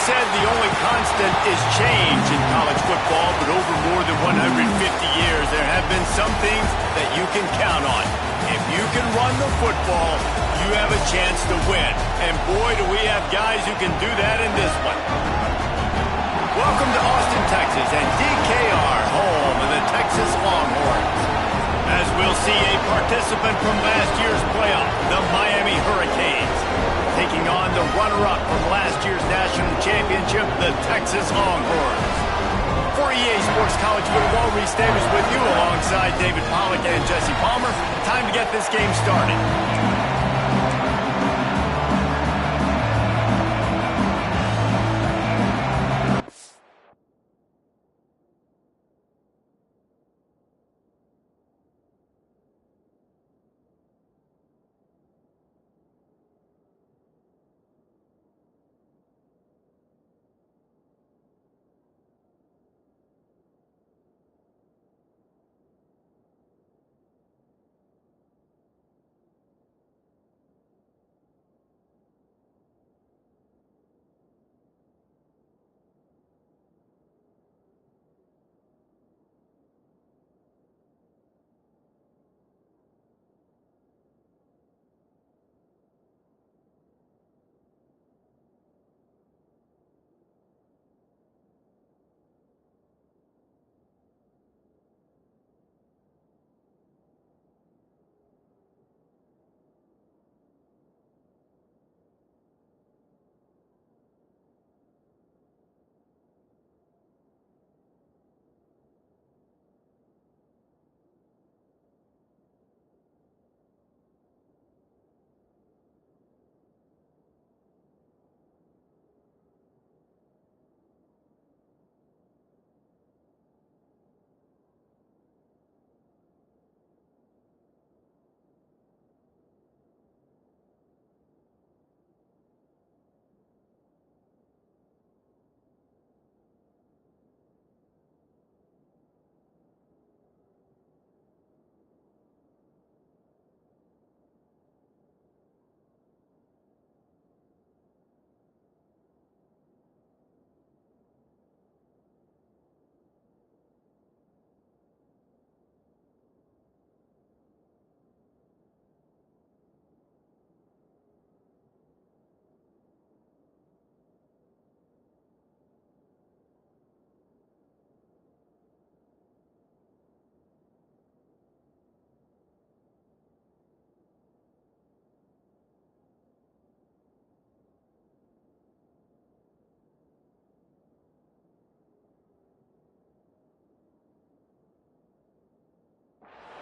said the only constant is change in college football, but over more than 150 years, there have been some things that you can count on. If you can run the football, you have a chance to win. And boy, do we have guys who can do that in this one. Welcome to Austin, Texas, and DKR, home of the Texas Longhorns. As we'll see a participant from last year's playoff, the Miami Hurricanes, taking on the runner-up from last year's national championship, the Texas Longhorns. For EA Sports College Football, Reese Davis with you alongside David Pollack and Jesse Palmer. Time to get this game started.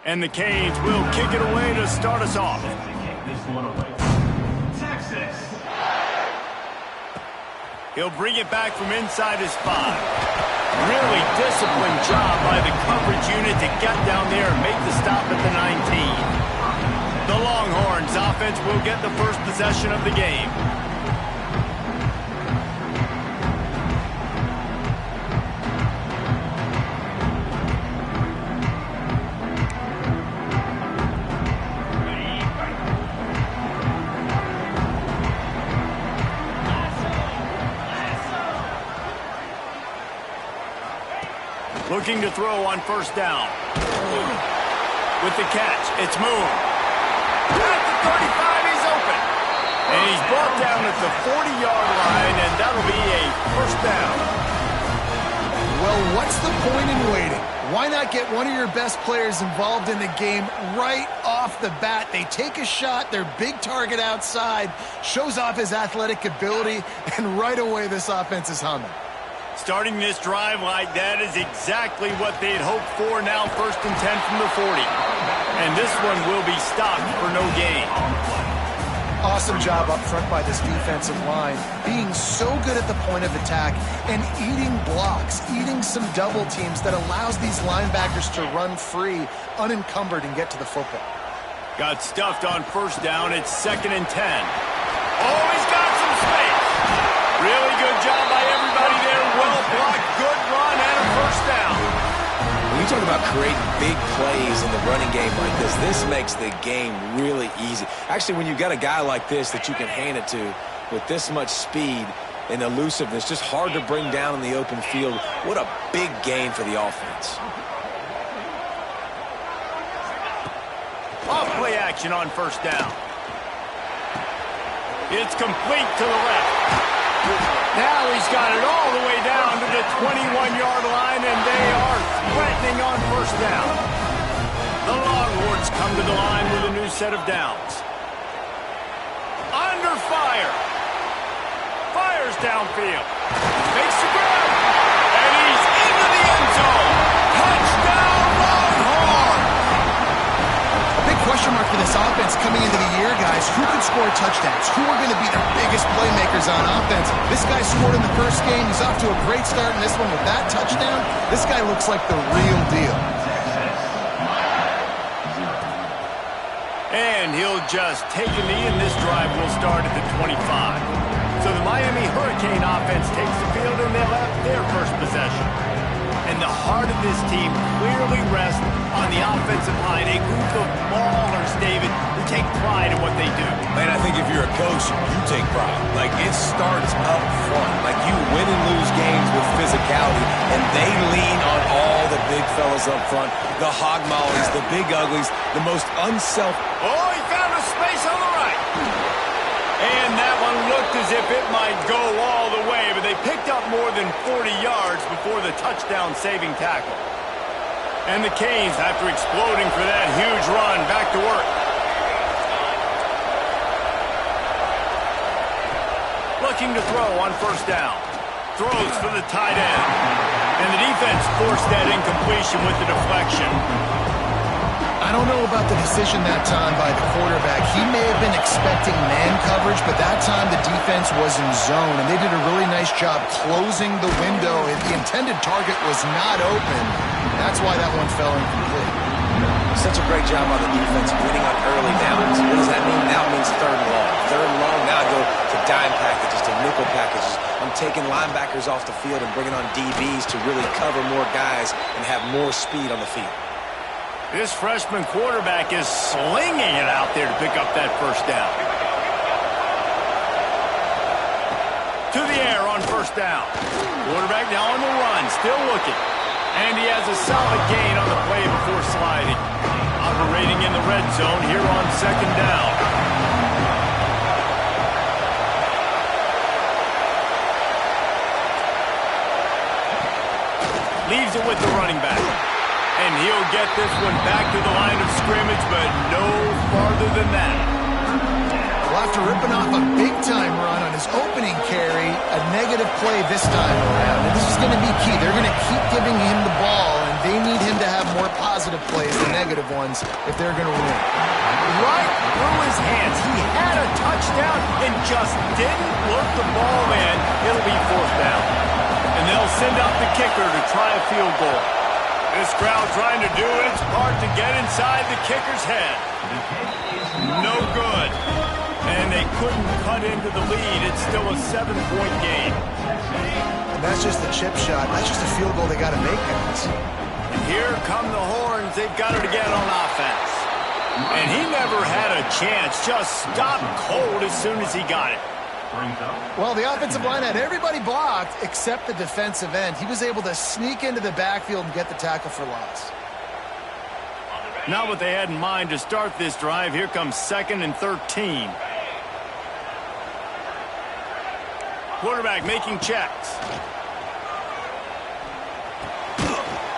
And the Canes will kick it away to start us off. Texas. He'll bring it back from inside his 5. Really disciplined job by the coverage unit to get down there and make the stop at the 19. The Longhorns offense will get the first possession of the game. Looking to throw on first down. With the catch, it's Moon. At the 35, he's open. And he's brought down at the 40-yard line, and that'll be a first down. Well, what's the point in waiting? Why not get one of your best players involved in the game right off the bat? They take a shot, their big target outside, shows off his athletic ability, and right away this offense is humming. Starting this drive like that is exactly what they'd hoped for. Now 1st and 10 from the 40. And this one will be stopped for no gain. Awesome job up front by this defensive line, being so good at the point of attack and eating blocks, eating some double teams that allows these linebackers to run free, unencumbered, and get to the football. Got stuffed on first down. It's 2nd and 10. Oh, he's got some space. Really good job by everybody there. Well blocked, good run, and a first down. When you talk about creating big plays in the running game like this makes the game really easy. Actually, when you've got a guy like this that you can hand it to with this much speed, and elusiveness. Just hard to bring down in the open field. What a big gain for the offense. Off play action on first down. It's complete to the left. Now he's got it all the way down to the 21-yard line, and they are threatening on first down. The Longhorns come to the line with a new set of downs. Under fire. Fires downfield. Makes the grab. And he's into the end zone. Touchdown, Longhorns! A big question mark for this offense coming into the year, guys. Who could score touchdowns? Who are going to be their biggest playmakers on offense? This guy scored in the first game. He's off to a great start in this one with that touchdown. This guy looks like the real deal. And he'll just take a knee, and this drive will start at the 25. So the Miami Hurricane offense takes the field, and they'll have their first possession. And the heart of this team clearly rests on the offensive line, a group of maulers, David, who take pride in what they do. Man, I think if you're a coach, you take pride. Like, it starts up front. Like, you win and lose games with physicality, and they lean on all the big fellas up front, the hog mollies, the big uglies, the most Oh, he found a space on the right. And that one looked as if it might go all the way, but they picked up more than 40 yards before the touchdown-saving tackle. And the Canes, after exploding for that huge run, back to work. Looking to throw on first down. Throws for the tight end. And the defense forced that incompletion with the deflection. I don't know about the decision that time by the quarterback. He may have been expecting man coverage, but that time the defense was in zone, and they did a really nice job closing the window. The intended target was not open. That's why that one fell incomplete. Such a great job on the defense, winning on early downs. What does that mean? Now it means third and long. Third and long, now I go to dime packages, to nickel packages. I'm taking linebackers off the field and bringing on DBs to really cover more guys and have more speed on the field. This freshman quarterback is slinging it out there to pick up that first down. To the air on first down. Quarterback now on the run, still looking. And he has a solid gain on the play before sliding. Operating in the red zone here on second down. Leaves it with the running back. And he'll get this one back to the line of scrimmage, but no farther than that. Well, after ripping off a big-time run on his opening carry, a negative play this time around. And this is going to be key. They're going to keep giving him the ball, and they need him to have more positive plays than negative ones if they're going to win. Right through his hands. He had a touchdown and just didn't look the ball in. It'll be fourth down. And they'll send out the kicker to try a field goal. This crowd trying to do its part to get inside the kicker's head. No good. And they couldn't cut into the lead. It's still a 7-point game. And that's just the chip shot. That's just a field goal they got to make, guys. And here come the Horns. They've got it again on offense. And he never had a chance. Just stopped cold as soon as he got it. Well, the offensive line had everybody blocked except the defensive end. He was able to sneak into the backfield and get the tackle for loss. Not what they had in mind to start this drive. Here comes 2nd and 13. Quarterback making checks.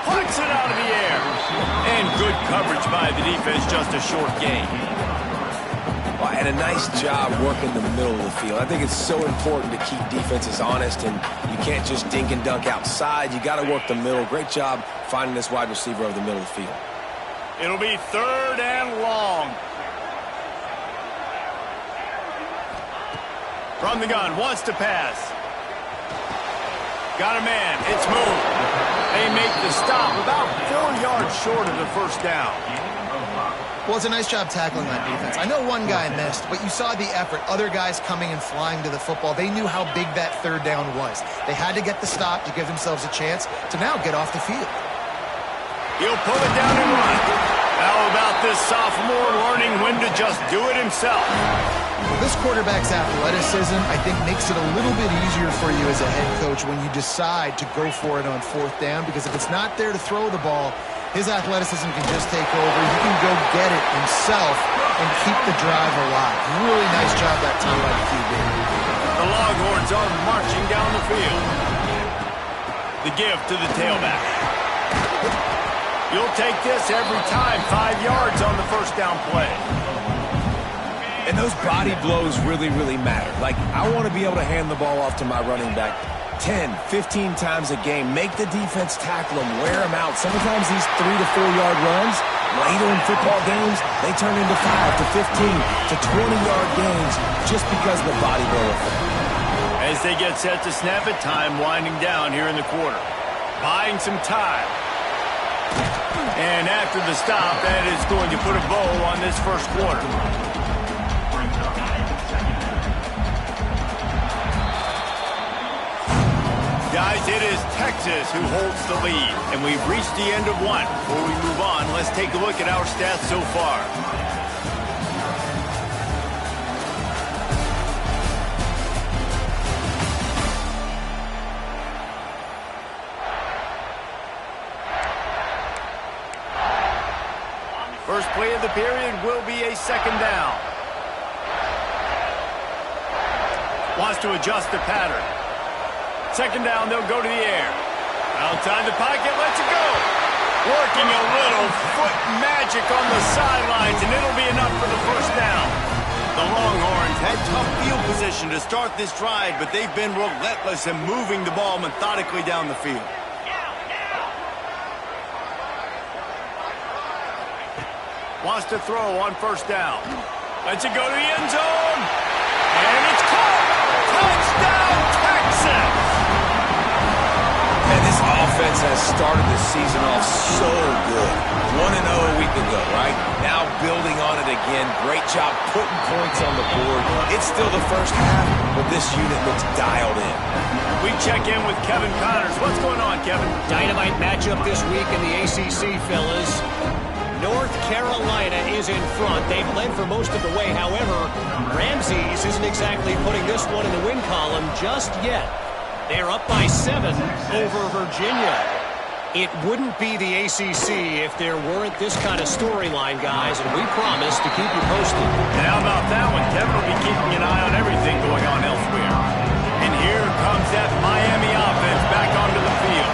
Puts it out of the air. And good coverage by the defense, just a short gain. And a nice job working the middle of the field. I think it's so important to keep defenses honest, and you can't just dink and dunk outside. You got to work the middle. Great job finding this wide receiver over the middle of the field. It'll be 3rd and long. From the gun, wants to pass. Got a man, it's moved. They make the stop about 4 yards short of the first down. Well, it's a nice job tackling that defense. I know one guy missed, but you saw the effort. Other guys coming and flying to the football. They knew how big that third down was. They had to get the stop to give themselves a chance to now get off the field. He'll pull it down and run. How about this sophomore learning when to just do it himself? This quarterback's athleticism, I think, makes it a little bit easier for you as a head coach when you decide to go for it on 4th down, because if it's not there to throw the ball, his athleticism can just take over. He can go get it himself and keep the drive alive. Really nice job that time by the QB. The Longhorns are marching down the field. The give to the tailback. You'll take this every time. 5 yards on the 1st down play. And those body blows really, really matter. Like, I want to be able to hand the ball off to my running back 10, 15 times a game. Make the defense tackle him, wear him out. Sometimes these 3 to 4 yard runs, later in football games, they turn into 5 to 15 to 20-yard games just because of the body blow effect. As they get set to snap it, time winding down here in the quarter. Buying some time. And after the stop, that is going to put a bow on this 1st quarter. Guys, it is Texas who holds the lead, and we've reached the end of one. Before we move on, let's take a look at our stats so far. First play of the period will be a 2nd down. Wants to adjust the pattern. 2nd down, they'll go to the air. Outside the pocket, lets it go. Working a little foot magic on the sidelines, and it'll be enough for the 1st down. The Longhorns had tough field position to start this drive, but they've been relentless in moving the ball methodically down the field. Wants to throw on 1st down. Lets it go to the end zone. And it's caught. Touchdown, Texas! And this offense has started the season off so good. 1-0 a week ago, right? Now building on it again. Great job putting points on the board. It's still the 1st half, but this unit looks dialed in. We check in with Kevin Connors. What's going on, Kevin? Dynamite matchup this week in the ACC, fellas. North Carolina is in front. They've led for most of the way. However, Ramses isn't exactly putting this one in the win column just yet. They're up by 7 over Virginia. It wouldn't be the ACC if there weren't this kind of storyline, guys, and we promise to keep you posted. And how about that one? Kevin will be keeping an eye on everything going on elsewhere. And here comes that Miami offense back onto the field.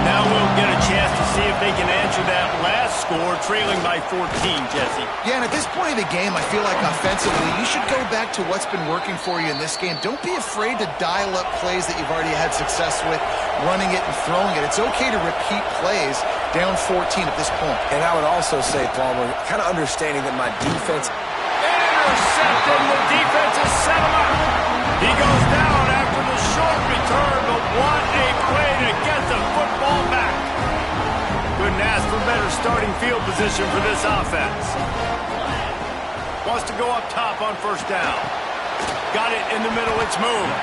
Now we'll get a chance to see if they can answer that last score, trailing by 14, Jesse. Yeah, and at this point of the game, I feel like offensively, you should go back to what's been working for you in this game. Don't be afraid to dial up plays that you've already had success with, running it and throwing it. It's okay to repeat plays down 14 at this point. And I would also say, Palmer, kind of understanding that my defense... Intercepted! The defense has set him up. He goes down after the short return, but what a play to get the football back. Couldn't ask for better starting field position for this offense. Wants to go up top on 1st down. Got it in the middle, it's moved.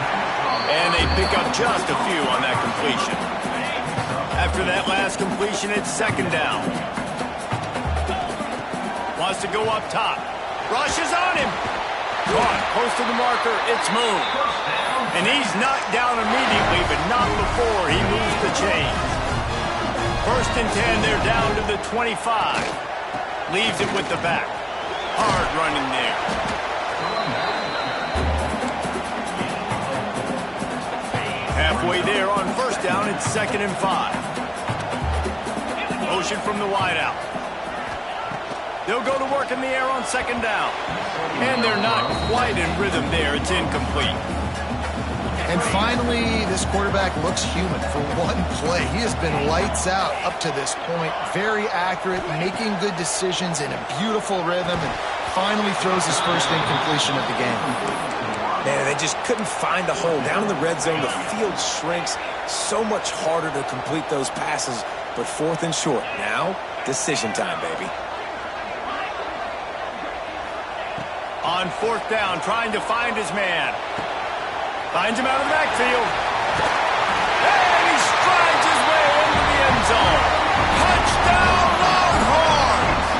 And they pick up just a few on that completion. After that last completion, it's 2nd down. Wants to go up top. Rushes on him. Caught close to the marker, it's moved. And he's knocked down immediately, but not before he moves the chains. 1st and 10, they're down to the 25. Leaves it with the back. Hard running there. Halfway there on 1st down, it's 2nd and 5. Motion from the wideout. They'll go to work in the air on 2nd down. And they're not quite in rhythm there. It's incomplete. And finally, this quarterback looks human for one play. He has been lights out up to this point. Very accurate, making good decisions in a beautiful rhythm, and finally throws his 1st incompletion of the game. Man, they just couldn't find a hole. Down in the red zone, the field shrinks. So much harder to complete those passes, but 4th and short. Now, decision time, baby. On 4th down, trying to find his man. Finds him out of the backfield. And he strides his way into the end zone. Touchdown, Longhorns!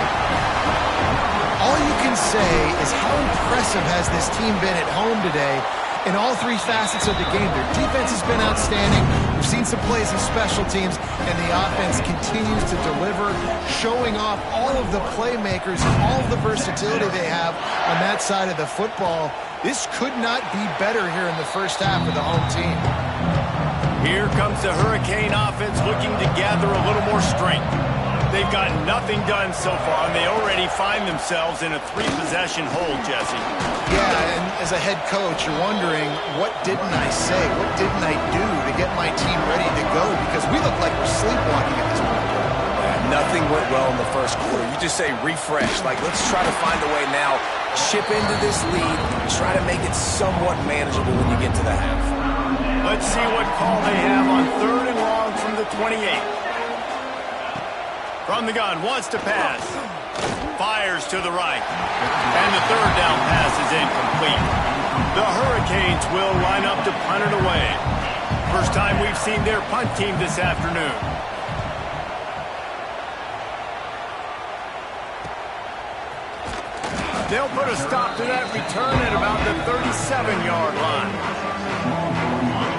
All you can say is how impressive impressive has this team been at home today in all three facets of the game? Their defense has been outstanding. We've seen some plays in special teams, and the offense continues to deliver, showing off all of the playmakers and all of the versatility they have on that side of the football. This could not be better here in the first half of the home team. Here comes the Hurricane offense looking to gather a little more strength. They've got nothing done so far, and they already find themselves in a 3-possession hole, Jesse. Yeah, and as a head coach, you're wondering, what didn't I say? What didn't I do to get my team ready to go? Because we look like we're sleepwalking at this point. Nothing went well in the first quarter. You just say refresh. Like, let's try to find a way now, chip into this lead, try to make it somewhat manageable when you get to the half. Let's see what call they have on 3rd and long from the 28. From the gun, wants to pass. Fires to the right. And the 3rd down pass is incomplete. The Hurricanes will line up to punt it away. First time we've seen their punt team this afternoon. They'll put a stop to that return at about the 37-yard line.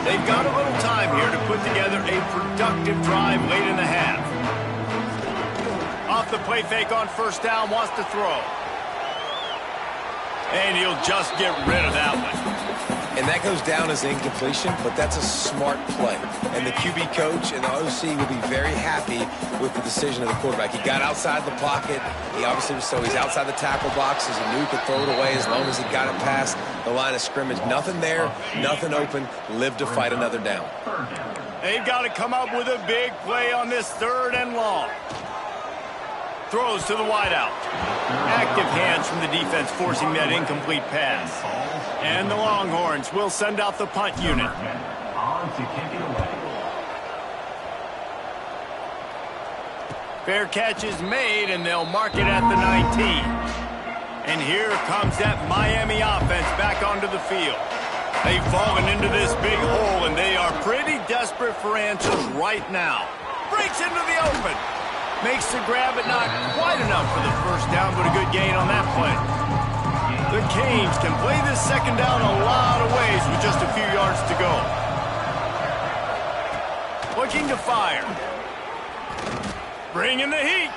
They've got a little time here to put together a productive drive late in the half. Off the play fake on 1st down, wants to throw. And he'll just get rid of that one. And that goes down as incompletion, but that's a smart play. And the QB coach and the OC will be very happy with the decision of the quarterback. He got outside the pocket. He obviously was so he's outside the tackle box, as he knew he could throw it away as long as he got it past the line of scrimmage. Nothing there, nothing open. Live to fight another down. They've got to come up with a big play on this 3rd and long. Throws to the wideout. Active hands from the defense forcing that incomplete pass. And the Longhorns will send out the punt unit. Fair catch is made, and they'll mark it at the 19. And here comes that Miami offense back onto the field. They've fallen into this big hole, and they are pretty desperate for answers right now. Breaks into the open. Makes the grab, but not quite enough for the 1st down, but a good gain on that play. The Canes can play this 2nd down a lot of ways with just a few yards to go. Looking to fire. Bringing the heat.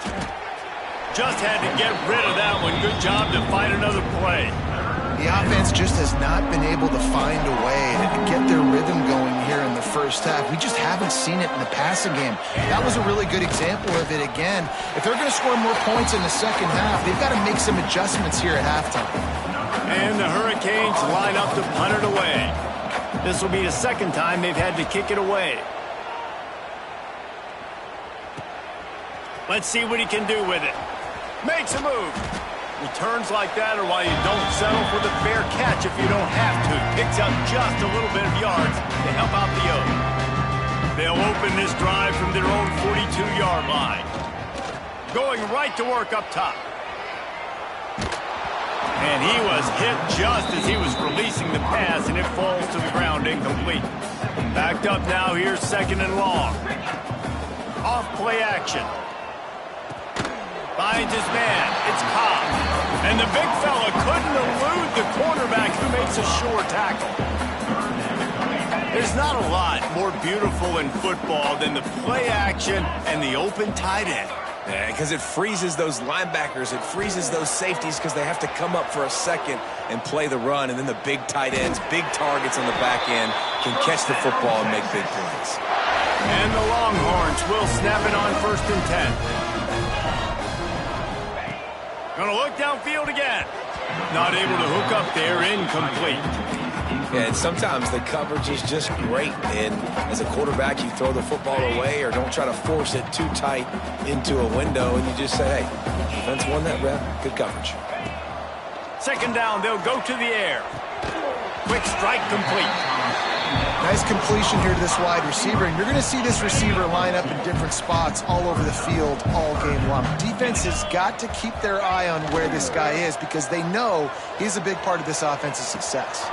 Just had to get rid of that one. Good job to find another play. The offense just has not been able to find a way to get their rhythm going here in the first half. We just haven't seen it in the passing game. That was a really good example of it again. If they're going to score more points in the second half, they've got to make some adjustments here at halftime. And the Hurricanes line up to punt it away. This will be the 2nd time they've had to kick it away. Let's see what he can do with it. Makes a move. Returns like that are why you don't settle for the fair catch if you don't have to. Picks up just a little bit of yards to help out the O's. They'll open this drive from their own 42-yard line. Going right to work up top. And he was hit just as he was releasing the pass, and it falls to the ground incomplete. Backed up now, here's 2nd and long. Off play action. Finds his man. It's Cobb. And the big fella couldn't elude the cornerback who makes a sure tackle. There's not a lot more beautiful in football than the play action and the open tight end. Yeah, because it freezes those linebackers. It freezes those safeties because they have to come up for a second and play the run. And then the big tight ends, big targets on the back end can catch the football and make big plays. And the Longhorns will snap it on 1st and 10. Going to look downfield again. Not able to hook up there, incomplete. Yeah, and sometimes the coverage is just great. And as a quarterback, you throw the football away or don't try to force it too tight into a window, and you just say, hey, defense won that rep. Good coverage. 2nd down, they'll go to the air. Quick strike complete. Nice completion here to this wide receiver, and you're going to see this receiver line up in different spots all over the field all game long. Defense has got to keep their eye on where this guy is because they know he's a big part of this offense's success.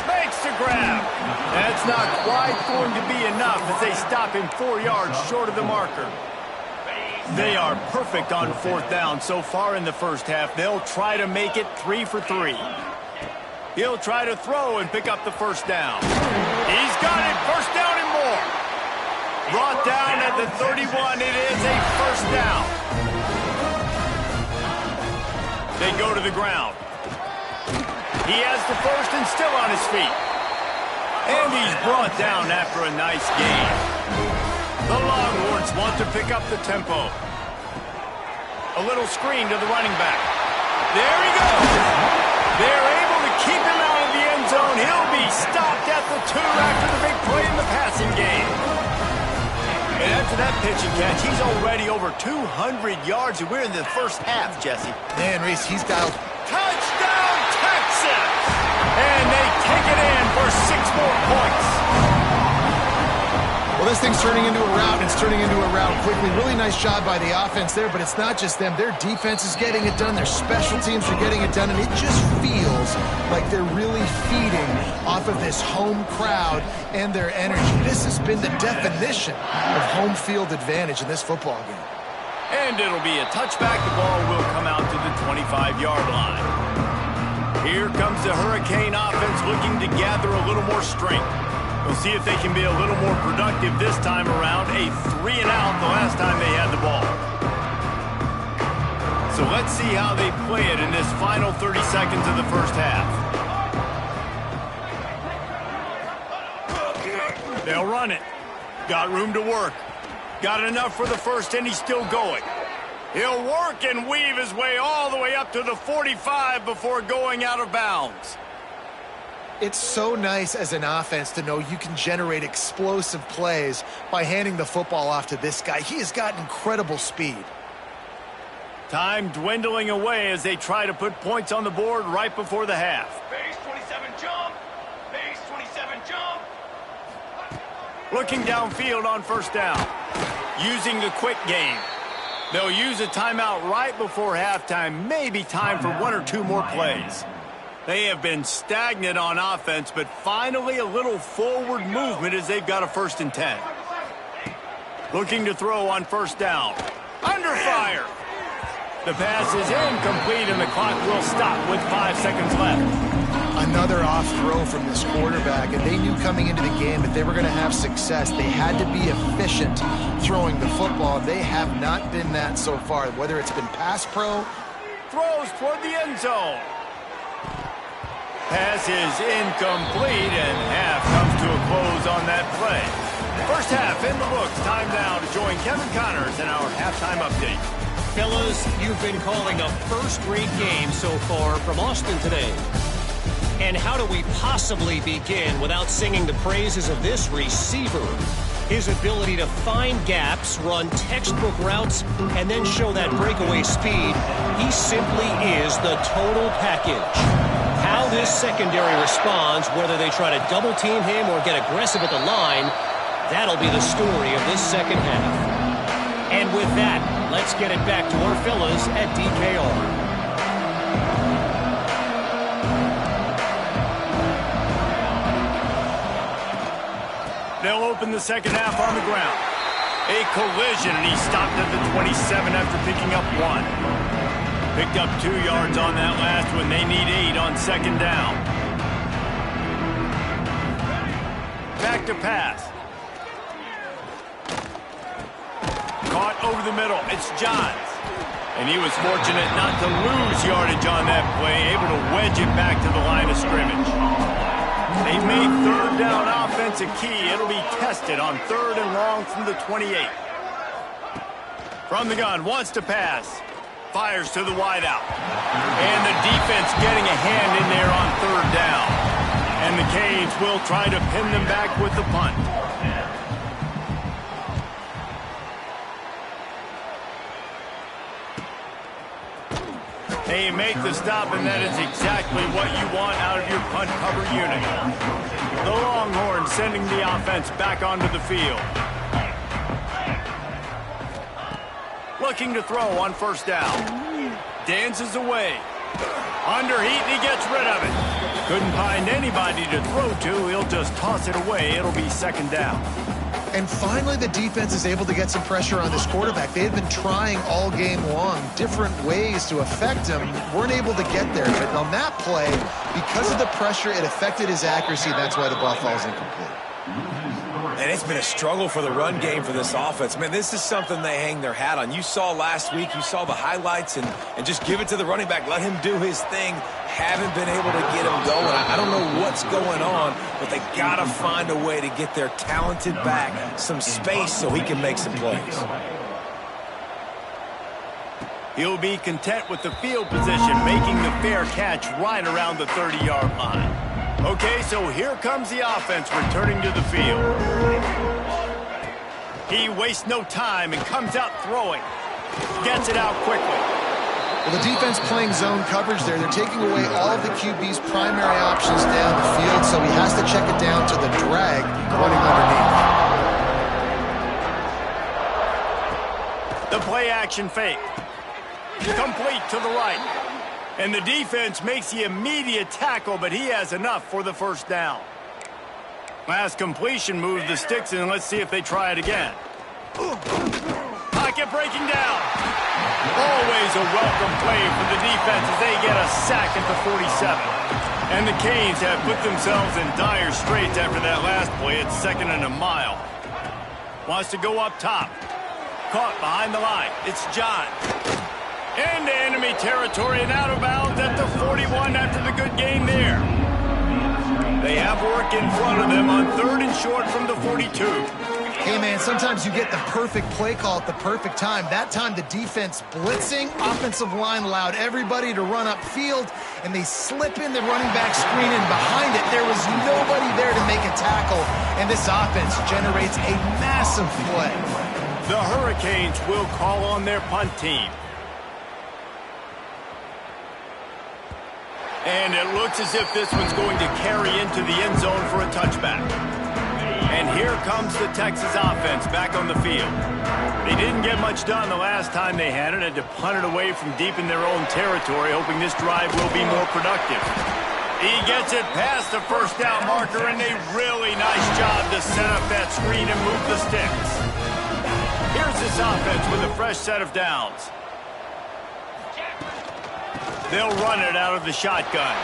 Makes the grab. That's not quite going to be enough as they stop him 4 yards short of the marker. They are perfect on 4th down so far in the first half. They'll try to make it 3 for 3. He'll try to throw and pick up the first down. He's got it. First down and more. Brought down at the 31. It is a first down. They go to the ground. He has the first and still on his feet. And he's brought down after a nice gain. The Longhorns want to pick up the tempo. A little screen to the running back. There he goes. They're able to keep him out of the end zone. He'll be stopped at the 2 after the big play in the passing game. And after that pitch and catch, he's already over 200 yards, and we're in the first half, Jesse. Man, Reese, he's dialed. Touchdown, Texas! And they take it in for 6 more points. Well, this thing's turning into a rout, and it's turning into a rout quickly. Really nice job by the offense there, but it's not just them. Their defense is getting it done. Their special teams are getting it done, and it just feels like they're really feeding off of this home crowd and their energy. This has been the definition of home field advantage in this football game. And it'll be a touchback. The ball will come out to the 25-yard line. Here comes the Hurricane offense looking to gather a little more strength. We'll see if they can be a little more productive this time around. A 3-and-out the last time they had the ball. So let's see how they play it in this final 30 seconds of the first half. They'll run it. Got room to work. Got enough for the first, and he's still going. He'll work and weave his way all the way up to the 45 before going out of bounds. It's so nice as an offense to know you can generate explosive plays by handing the football off to this guy. He has got incredible speed. Time dwindling away as they try to put points on the board right before the half. Base 27 jump. Base 27 jump. Looking downfield on first down. Using the quick game. They'll use a timeout right before halftime. Maybe time for 1 or 2 more plays. They have been stagnant on offense, but finally a little forward movement as they've got a 1st and 10. Looking to throw on first down. Under fire. The pass is incomplete, and the clock will stop with 5 seconds left. Another off throw from this quarterback, and they knew coming into the game that they were going to have success. They had to be efficient throwing the football. They have not been that so far, whether it's been pass pro. Throws toward the end zone. Pass is incomplete, and half comes to a close on that play. First half in the books. Time now to join Kevin Connors in our halftime update. Fellas, you've been calling a first-rate game so far from Austin today. And how do we possibly begin without singing the praises of this receiver? His ability to find gaps, run textbook routes, and then show that breakaway speed. He simply is the total package. How this secondary responds, whether they try to double-team him or get aggressive at the line, that'll be the story of this second half. And with that, let's get it back to our fellas at DKR. They'll open the second half on the ground. A collision, and he stopped at the 27 after picking up 1. Picked up 2 yards on that last one. They need 8 on second down. Back to pass. Caught over the middle. It's Johns. And he was fortunate not to lose yardage on that play, able to wedge it back to the line of scrimmage. They made third down offense a key. It'll be tested on 3rd and long from the 28. From the gun, wants to pass. Fires to the wideout. And the defense getting a hand in there on 3rd down. And the Canes will try to pin them back with the punt. They make the stop, and that is exactly what you want out of your punt cover unit. The Longhorns sending the offense back onto the field. Looking to throw on first down. Dances away. Under heat, and he gets rid of it. Couldn't find anybody to throw to. He'll just toss it away. It'll be second down. And finally, the defense is able to get some pressure on this quarterback. They had been trying all game long different ways to affect him. Weren't able to get there. But on that play, because of the pressure, it affected his accuracy. That's why the ball falls incomplete. And it's been a struggle for the run game for this offense. Man, this is something they hang their hat on. You saw last week, you saw the highlights, and just give it to the running back. Let him do his thing. Haven't been able to get him going. I don't know what's going on, but they got to find a way to get their talented back some space so he can make some plays. He'll be content with the field position, making the fair catch right around the 30-yard line. Okay, so here comes the offense returning to the field. He wastes no time and comes out throwing. Gets it out quickly. Well, the defense playing zone coverage there. They're taking away all of the QB's primary options down the field, so he has to check it down to the drag running underneath. The play-action fake. Complete to the right. And the defense makes the immediate tackle, but he has enough for the first down. Last completion moves the sticks in, and let's see if they try it again. Pocket breaking down. Always a welcome play for the defense as they get a sack at the 47. And the Canes have put themselves in dire straits after that last play. It's 2nd and a mile. Wants to go up top. Caught behind the line. It's John. Into enemy territory and out of bounds at the 41 after the good gain there. They have work in front of them on 3rd and short from the 42. Hey, man, sometimes you get the perfect play call at the perfect time. That time, the defense blitzing, offensive line allowed everybody to run upfield, and they slip in the running back screen, and behind it, there was nobody there to make a tackle, and this offense generates a massive play. The Hurricanes will call on their punt team. And it looks as if this one's going to carry into the end zone for a touchback. And here comes the Texas offense back on the field. They didn't get much done the last time they had it. Had to punt it away from deep in their own territory, hoping this drive will be more productive. He gets it past the first down marker, and a really nice job to set up that screen and move the sticks. Here's this offense with a fresh set of downs. They'll run it out of the shotgun.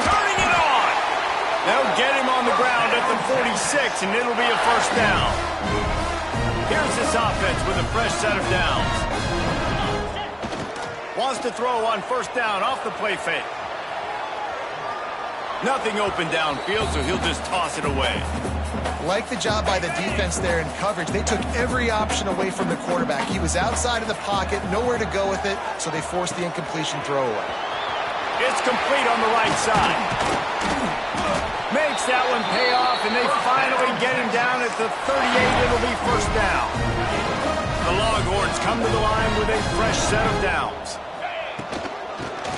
Turning it on! They'll get him on the ground at the 46, and it'll be a first down. Here's this offense with a fresh set of downs. Wants to throw on first down off the play fake. Nothing open downfield, so he'll just toss it away. Like the job by the defense there in coverage. They took every option away from the quarterback. He was outside of the pocket, nowhere to go with it, so they forced the incompletion throwaway. It's complete on the right side. Makes that one pay off, and they finally get him down at the 38. It'll be first down. The Longhorns come to the line with a fresh set of downs.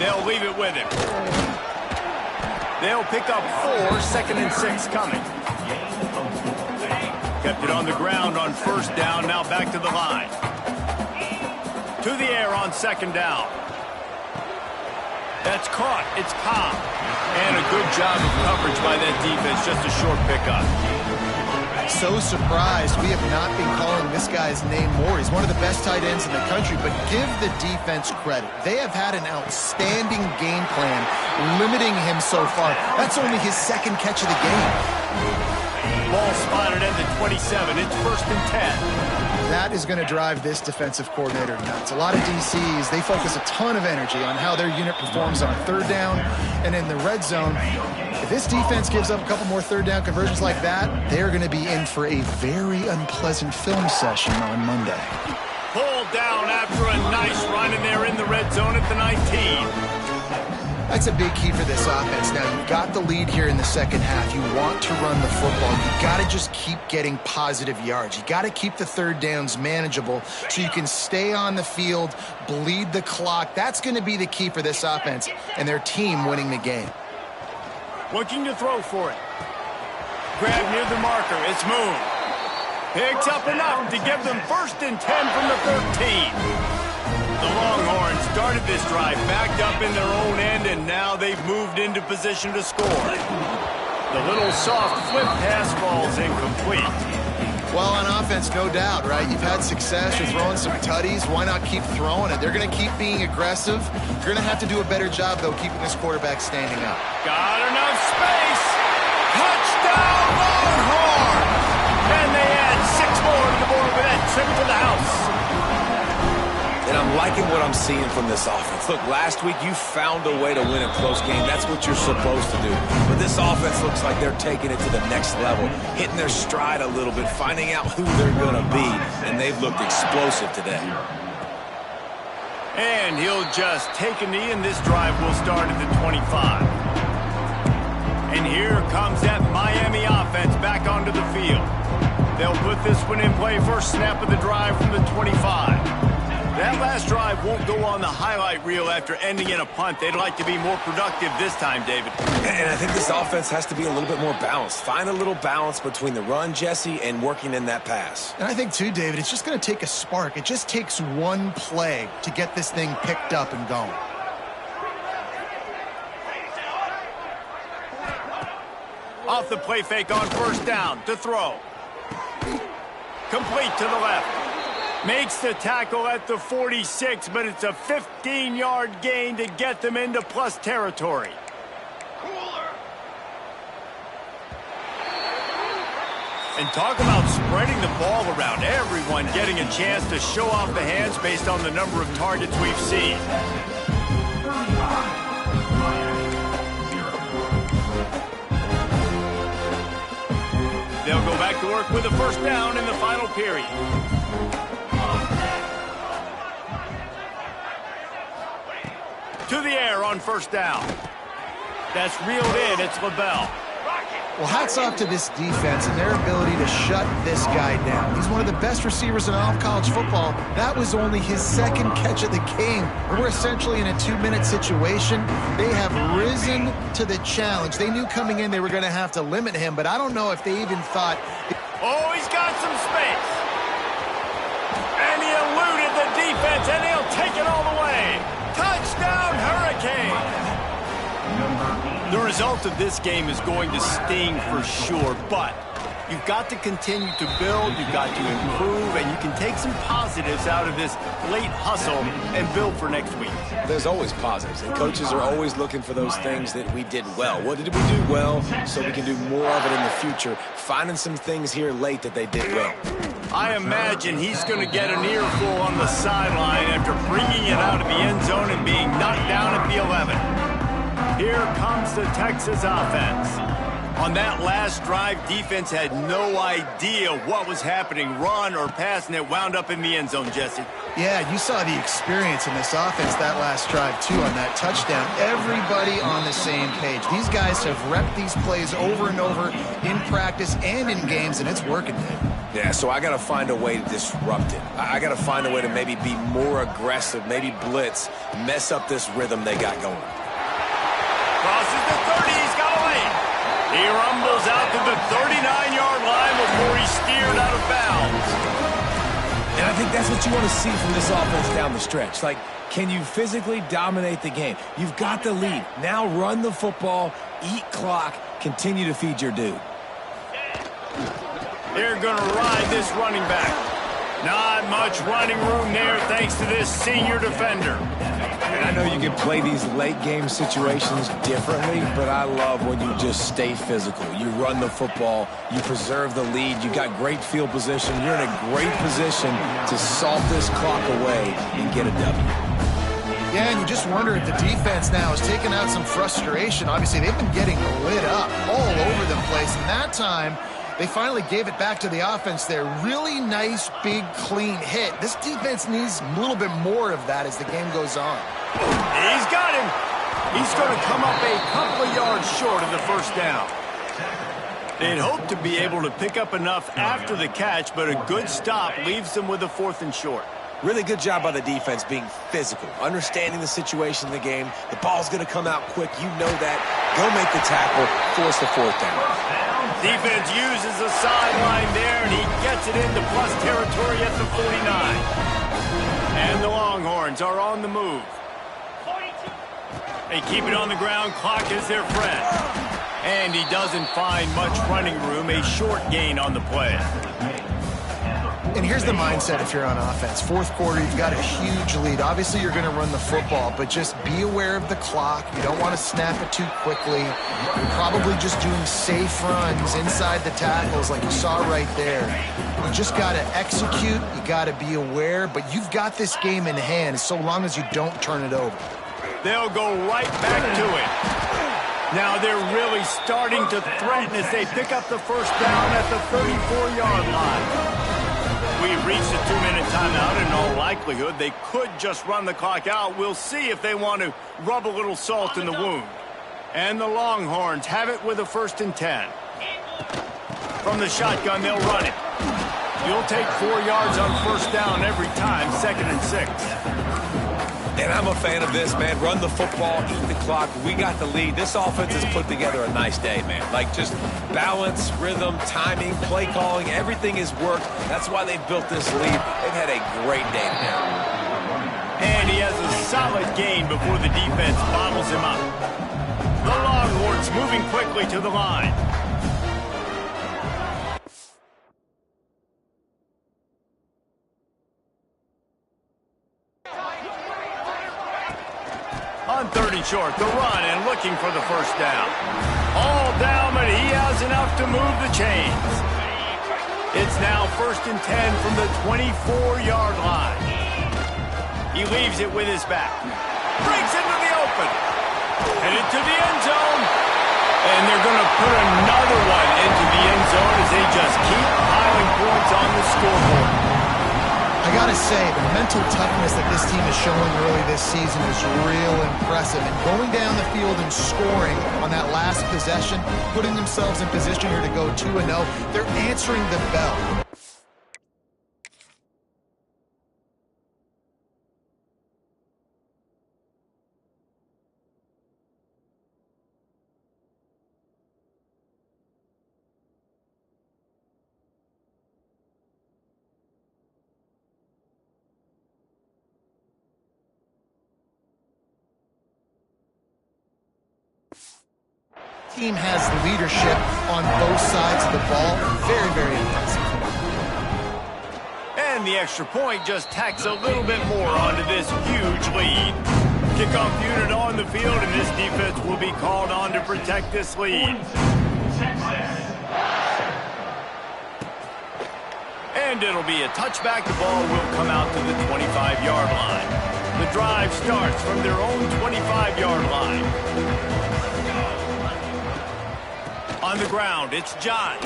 They'll leave it with him. They'll pick up 4, 2nd and 6 coming. Kept it on the ground on first down, now back to the line. To the air on 2nd down. That's caught. It's Cobb. And a good job of coverage by that defense, just a short pickup. So surprised we have not been calling this guy's name more. He's one of the best tight ends in the country, but give the defense credit. They have had an outstanding game plan limiting him so far. That's only his 2nd catch of the game. Ball spotted at the 27. It's 1st and 10. That is going to drive this defensive coordinator nuts. A lot of DCs, they focus a ton of energy on how their unit performs on 3rd down and in the red zone. If this defense gives up a couple more 3rd down conversions like that, they're going to be in for a very unpleasant film session on Monday. Pulled down after a nice run, and they're in the red zone at the 19. That's a big key for this offense. Now, you've got the lead here in the 2nd half. You want to run the football. You've got to just keep getting positive yards. You've got to keep the 3rd downs manageable so you can stay on the field, bleed the clock. That's going to be the key for this offense and their team winning the game. Looking to throw for it. Grab near the marker. It's Moon. Picks up enough to give them 1st and 10 from the 13. The Longhorns started this drive backed up in their own end, and now they've moved into position to score. The little soft flip pass falls incomplete. Well, on offense, no doubt, right? You've had success. You're throwing some tutties. Why not keep throwing it? They're going to keep being aggressive. You're going to have to do a better job, though, keeping this quarterback standing up. Got enough space. Touchdown, Longhorn! And they add 6 more to the board with that trip to the house. And I'm liking what I'm seeing from this offense. Look, last week you found a way to win a close game. That's what you're supposed to do. But this offense looks like they're taking it to the next level, hitting their stride a little bit, finding out who they're going to be, and they've looked explosive today. And he'll just take a knee, and this drive will start at the 25. And here comes that Miami offense back onto the field. They'll put this one in play first snap of the drive from the 25. That last drive won't go on the highlight reel after ending in a punt. They'd like to be more productive this time, David. And I think this offense has to be a little bit more balanced. Find a little balance between the run, Jesse, and working in that pass. And I think, too, David, it's just going to take a spark. It just takes one play to get this thing picked up and going. Off the play fake on first down to throw. Complete to the left. Makes the tackle at the 46, but it's a 15-yard gain to get them into plus territory. And talk about spreading the ball around. Everyone getting a chance to show off the hands based on the number of targets we've seen. They'll go back to work with a first down in the final period. To the air on first down. That's reeled in. It's LaBelle. Well, hats off to this defense and their ability to shut this guy down. He's one of the best receivers in all of college football. That was only his second catch of the game. We're essentially in a 2-minute situation. They have risen to the challenge. They knew coming in they were going to have to limit him, but I don't know if they even thought... Oh, he's got some space. And he eluded the defense, and he'll take it all the way. Touchdown, Hurricane! The result of this game is going to sting for sure, but you've got to continue to build, you've got to improve, and you can take some positives out of this late hustle and build for next week. There's always positives, and coaches are always looking for those things that we did well. What did we do well so we can do more of it in the future, finding some things here late that they did well. I imagine he's going to get an earful on the sideline after bringing it out of the end zone and being knocked down at the 11. Here comes the Texas offense. On that last drive, defense had no idea what was happening, run or pass, and it wound up in the end zone, Jesse. Yeah, you saw the experience in this offense that last drive, too, on that touchdown. Everybody on the same page. These guys have repped these plays over and over in practice and in games, and it's working, Dave. Yeah, so I got to find a way to disrupt it. I got to find a way to maybe be more aggressive, maybe blitz, mess up this rhythm they got going. Crosses the 30, he's got a lane. He rumbles out to the 39-yard line before he's steered out of bounds. And I think that's what you want to see from this offense down the stretch. Like, can you physically dominate the game? You've got the lead. Now run the football, eat clock, continue to feed your dude. They're going to ride this running back. Not much running room there thanks to this senior defender. And I know you can play these late game situations differently, but I love when you just stay physical. You run the football, you preserve the lead, you got great field position, you're in a great position to salt this clock away and get a W. Yeah, and you just wonder if the defense now has taken out some frustration. Obviously, they've been getting lit up all over the place, and that time they finally gave it back to the offense there. Really nice, big, clean hit. This defense needs a little bit more of that as the game goes on. He's got him. He's going to come up a couple of yards short of the first down. They'd hoped to be able to pick up enough after the catch, but a good stop leaves them with a 4th and short. Really good job by the defense being physical, understanding the situation in the game. The ball's going to come out quick. You know that. Go make the tackle, force the 4th down. Defense uses the sideline there, and he gets it into plus territory at the 49. And the Longhorns are on the move. They keep it on the ground. Clock is their friend. And he doesn't find much running room. A short gain on the play. And here's the mindset if you're on offense. Fourth quarter, you've got a huge lead. Obviously, you're going to run the football, but just be aware of the clock. You don't want to snap it too quickly. You're probably just doing safe runs inside the tackles like you saw right there. You just got to execute. You got to be aware, but you've got this game in hand so long as you don't turn it over. They'll go right back to it. Now they're really starting to threaten as they pick up the first down at the 34-yard line. We've reached a 2-minute timeout. In all likelihood, they could just run the clock out. We'll see if they want to rub a little salt in the wound. And the Longhorns have it with a 1st and 10. From the shotgun, they'll run it. You'll take 4 yards on first down every time, 2nd and 6. And I'm a fan of this, man. Run the football, eat the clock. We got the lead. This offense has put together a nice day, man. Like, just balance, rhythm, timing, play calling, everything has worked. That's why they've built this lead. They've had a great day today. And he has a solid gain before the defense bottles him up. The Longhorns moving quickly to the line. On 3rd and short, the run and looking for the first down. All down, but he has enough to move the chains. It's now 1st and 10 from the 24-yard line. He leaves it with his back. Breaks into the open. Headed to the end zone. And they're going to put another one into the end zone as they just keep piling points on the scoreboard. I got to say, the mental toughness that this team is showing early this season is real impressive. And going down the field and scoring on that last possession, putting themselves in position here to go 2-0, they're answering the bell. Team has leadership on both sides of the ball. Very, very impressive. And the extra point just tacks a little bit more onto this huge lead. Kickoff unit on the field, and this defense will be called on to protect this lead. And it'll be a touchback. The ball will come out to the 25-yard line. The drive starts from their own 25-yard line. On the ground, it's John.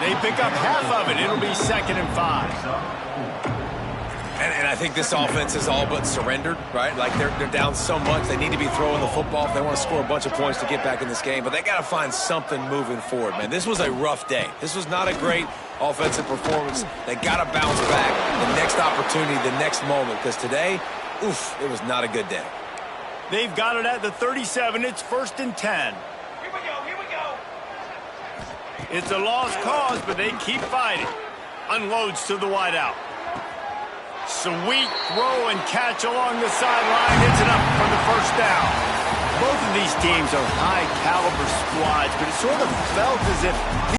They pick up half of it. It'll be 2nd and 5. And I think this offense is all but surrendered, right? Like, they're down so much. They need to be throwing the football if they want to score a bunch of points to get back in this game. But they got to find something moving forward, man. This was a rough day. This was not a great offensive performance. They got to bounce back the next opportunity, the next moment. Because today, oof, it was not a good day. They've got it at the 37. It's 1st and 10. It's a lost cause, but they keep fighting. Unloads to the wideout. Sweet throw and catch along the sideline. It's enough for the first down. Both of these teams are high-caliber squads, but it sort of felt as if